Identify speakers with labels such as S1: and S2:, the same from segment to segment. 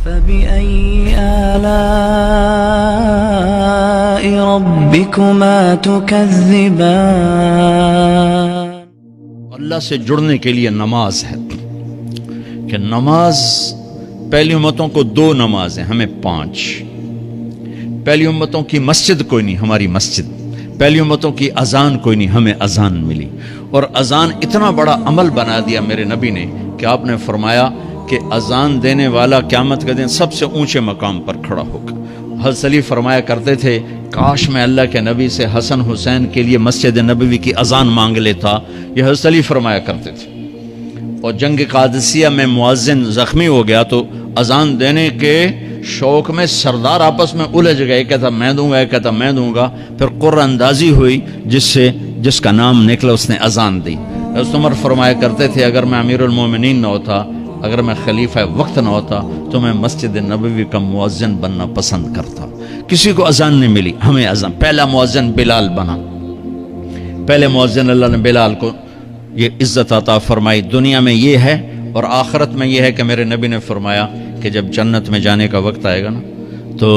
S1: فبأي آلاء ربكما تكذبان۔
S2: اللہ سے جڑنے کے لیے نماز ہے کہ نماز پہلی امتوں کو 2 نمازیں، ہمیں 5۔ پہلی امتوں کی مسجد کوئی نہیں، ہماری مسجد۔ پہلی امتوں کی اذان کوئی نہیں، ہمیں اذان ملی۔ اور اذان اتنا بڑا عمل بنا دیا میرے نبی نے کہ آپ نے فرمایا کہ اذان دینے والا قیامت کے دن سب سے اونچے مقام پر کھڑا ہوگا۔ حضرت علی فرمایا کرتے تھے کاش میں اللہ کے نبی سے حسن حسین کے لیے مسجد نبوی کی اذان مانگ لیتا، یہ حضرت علی فرمایا کرتے تھے۔ اور جنگ قادسیہ میں مؤذن زخمی ہو گیا تو اذان دینے کے شوق میں سردار آپس میں الجھ گئے، کہتا میں دوں گا، کہتا میں دوں گا۔ پھر قرعہ اندازی ہوئی، جس کا نام نکلا اس نے اذان دی۔ حضرت عمر فرمایا کرتے تھے اگر میں امیر المومنین نہ ہوتا، اگر میں خلیفہ وقت نہ ہوتا تو میں مسجد نبوی کا مؤذن بننا پسند کرتا۔ کسی کو اذان نہیں ملی، ہمیں اذان۔ پہلا مؤذن بلال بنا، پہلے مؤذن اللہ نے بلال کو یہ عزت عطا فرمائی۔ دنیا میں یہ ہے اور آخرت میں یہ ہے کہ میرے نبی نے فرمایا کہ جب جنت میں جانے کا وقت آئے گا نا تو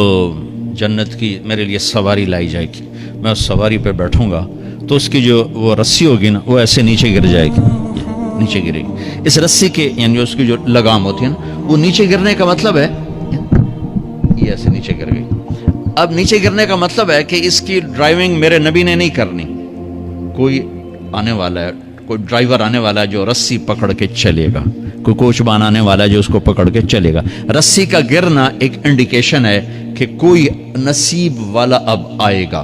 S2: جنت کی میرے لیے سواری لائی جائے گی، میں اس سواری پہ بیٹھوں گا تو اس کی جو وہ رسی ہوگی نا وہ ایسے نیچے گر جائے گی، نیچے گرے گی۔ اس رسی کے یعنی اس کی جو لگام ہوتی ہے نا وہ نیچے گرنے کا مطلب ہے یہ ایسے نیچے گر گئی۔ اب نیچے گرنے کا مطلب ہے کہ اس کی ڈرائیونگ میرے نبی نے نہیں کرنی، کوئی آنے والا ہے، کوئی ڈرائیور آنے والا ہے جو رسی پکڑ کے چلے گا، کوئی کوچبان آنے والا ہے جو اس کو پکڑ کے چلے گا۔ رسی کا گرنا ایک انڈیکیشن ہے کہ کوئی نصیب والا اب آئے گا۔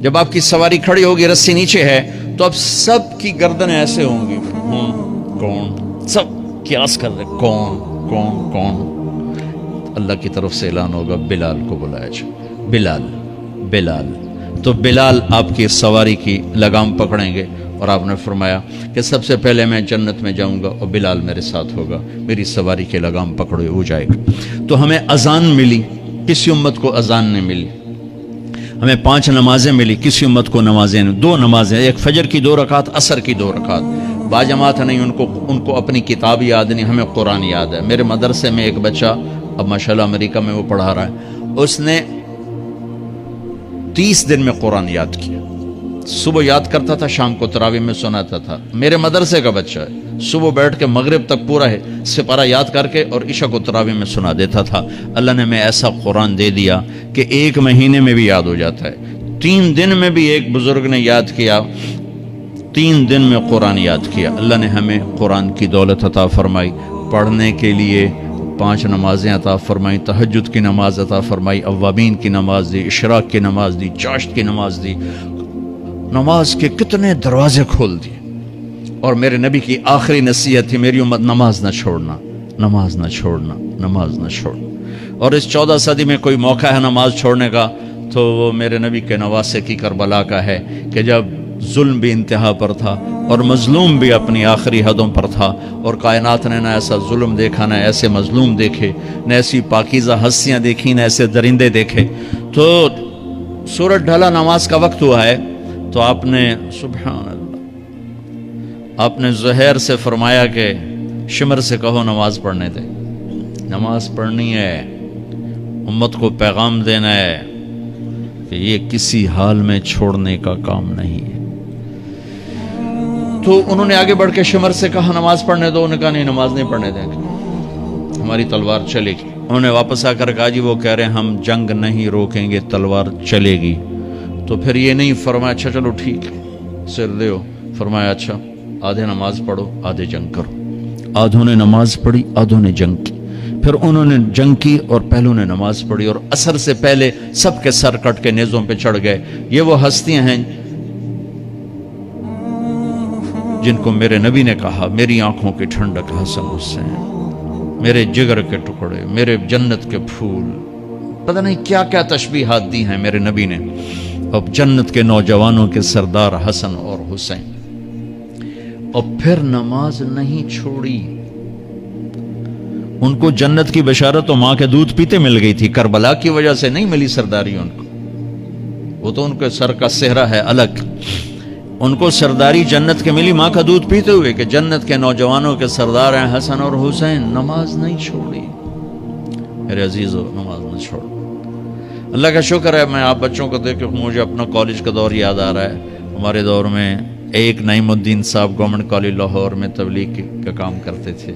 S2: جب آپ کی سواری کھڑی ہوگی، رسی نیچے ہے تو اب سب کی گردنیں ایسے ہوں گی، کون؟ سب قیاس کر رہے کون کون کون؟ اللہ کی طرف سے اعلان ہوگا بلال کو بلایا جائے، بلال بلال۔ تو بلال آپ کی سواری کی لگام پکڑیں گے اور آپ نے فرمایا کہ سب سے پہلے میں جنت میں جاؤں گا اور بلال میرے ساتھ ہوگا، میری سواری کی لگام پکڑے ہو جائے گا۔ تو ہمیں اذان ملی، کسی امت کو اذان نہیں ملی۔ ہمیں 5 نمازیں ملی، کسی امت کو نمازیں نہیں۔ 2 نمازیں، ایک فجر کی 2 رکعت، عصر کی 2 رکعت۔ باجماعت نہیں، ان کو اپنی کتاب یاد نہیں، ہمیں قرآن یاد ہے۔ میرے مدرسے میں ایک بچہ اب ماشاءاللہ امریکہ میں وہ پڑھا رہا ہے، اس نے 30 دن میں قرآن یاد کیا۔ صبح یاد کرتا تھا، شام کو تراویح میں سناتا تھا۔ میرے مدرسے کا بچہ ہے، صبح بیٹھ کے مغرب تک پورا ہے سپارہ یاد کر کے اور عشاء کو تراویح میں سنا دیتا تھا۔ اللہ نے میں ایسا قرآن دے دیا کہ 1 مہینے میں بھی یاد ہو جاتا ہے۔ 3 دن میں بھی ایک بزرگ نے یاد کیا، 3 دن میں قرآن یاد کیا۔ اللہ نے ہمیں قرآن کی دولت عطا فرمائی، پڑھنے کے لیے 5 نمازیں عطا فرمائی، تہجد کی نماز عطا فرمائی، اوابین کی نماز دی، اشراق کی نماز دی، چاشت کی نماز دی۔ نماز کے کتنے دروازے کھول دیے۔ اور میرے نبی کی آخری نصیحت تھی میری امت نماز نہ چھوڑنا، نماز نہ چھوڑنا، نماز نہ چھوڑنا۔ اور اس 14 صدی میں کوئی موقع ہے نماز چھوڑنے کا تو وہ میرے نبی کے نواسے کی کربلا کا ہے کہ جب ظلم بھی انتہا پر تھا اور مظلوم بھی اپنی آخری حدوں پر تھا، اور کائنات نے نہ ایسا ظلم دیکھا، نہ ایسے مظلوم دیکھے، نہ ایسی پاکیزہ ہستیاں دیکھی، نہ ایسے درندے دیکھے۔ تو سورج ڈھلا، نماز کا وقت ہوا ہے تو آپ نے سبحان اللہ، آپ نے زہیر سے فرمایا کہ شمر سے کہو نماز پڑھنے دے، نماز پڑھنی ہے، امت کو پیغام دینا ہے کہ یہ کسی حال میں چھوڑنے کا کام نہیں ہے۔ تو انہوں نے آگے بڑھ کے شمر سے کہا نماز پڑھنے دو، انہوں نے کہا نہیں نماز نہیں پڑھنے دیں گے، ہماری تلوار چلے گی۔ انہوں نے واپس آ کر کہا جی وہ کہہ رہے ہیں ہم جنگ نہیں روکیں گے، تلوار چلے گی۔ تو پھر یہ نہیں فرمایا اچھا چلو ٹھیک ہے سر دیو، فرمایا اچھا آدھے نماز پڑھو آدھے جنگ کرو۔ آدھوں نے نماز پڑھی، آدھوں نے جنگ کی۔ پھر انہوں نے جنگ کی اور پہلوں نے نماز پڑھی، اور عصر سے پہلے سب کے سر کٹ کے نیزوں پہ چڑھ گئے۔ یہ وہ ہستیاں ہیں جن کو میرے نبی نے کہا میری آنکھوں کی ٹھنڈک حسن حسین، میرے جگر کے ٹکڑے، میرے جنت کے پھول، پتہ نہیں کیا کیا تشبیہات دی ہیں میرے نبی نے۔ اب جنت کے نوجوانوں کے سردار حسن اور حسین۔ اور پھر نماز نہیں چھوڑی۔ ان کو جنت کی بشارت تو ماں کے دودھ پیتے مل گئی تھی، کربلا کی وجہ سے نہیں ملی سرداری ان کو، وہ تو ان کے سر کا صحرا ہے الگ۔ ان کو سرداری جنت کے ملی ماں کا دودھ پیتے ہوئے کہ جنت کے نوجوانوں کے سردار ہیں حسن اور حسین۔ نماز نہیں چھوڑی، میرے عزیزو نماز نہ چھوڑو۔ اللہ کا شکر ہے، میں آپ بچوں کو دیکھ کے مجھے اپنا کالج کا دور یاد آ رہا ہے۔ ہمارے دور میں ایک نعیم الدین صاحب گورنمنٹ کالج لاہور میں تبلیغ کا کام کرتے تھے،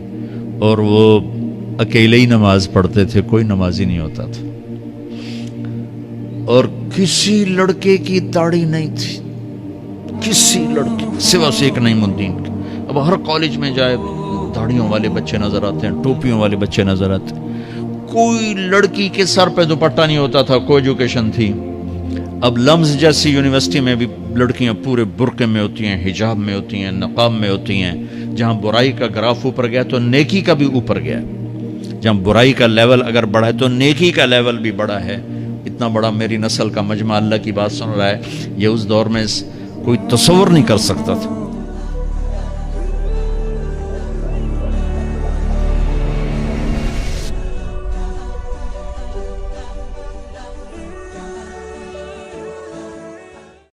S2: اور وہ اکیلے ہی نماز پڑھتے تھے، کوئی نمازی نہیں ہوتا تھا، اور کسی لڑکے کی داڑھی نہیں تھی، کسی لڑکی سوا سے ایک نعیم الدین کی۔ اب ہر کالج میں جائے داڑھیوں والے بچے نظر آتے ہیں، ٹوپیوں والے بچے نظر آتے ہیں، کوئی لڑکی کے سر پہ دوپٹہ نہیں ہوتا تھا، کوئی ایجوکیشن تھی۔ اب لمز جیسی یونیورسٹی میں بھی لڑکیاں پورے برقعے میں ہوتی ہیں، حجاب میں ہوتی ہیں، نقاب میں ہوتی ہیں۔ جہاں برائی کا گراف اوپر گیا تو نیکی کا بھی اوپر گیا، جہاں برائی کا لیول اگر بڑھا ہے تو نیکی کا لیول بھی بڑا ہے۔ اتنا بڑا میری نسل کا مجمع اللہ کی بات سن رہا ہے، یہ اس دور میں کوئی تصور نہیں کر سکتا تھا۔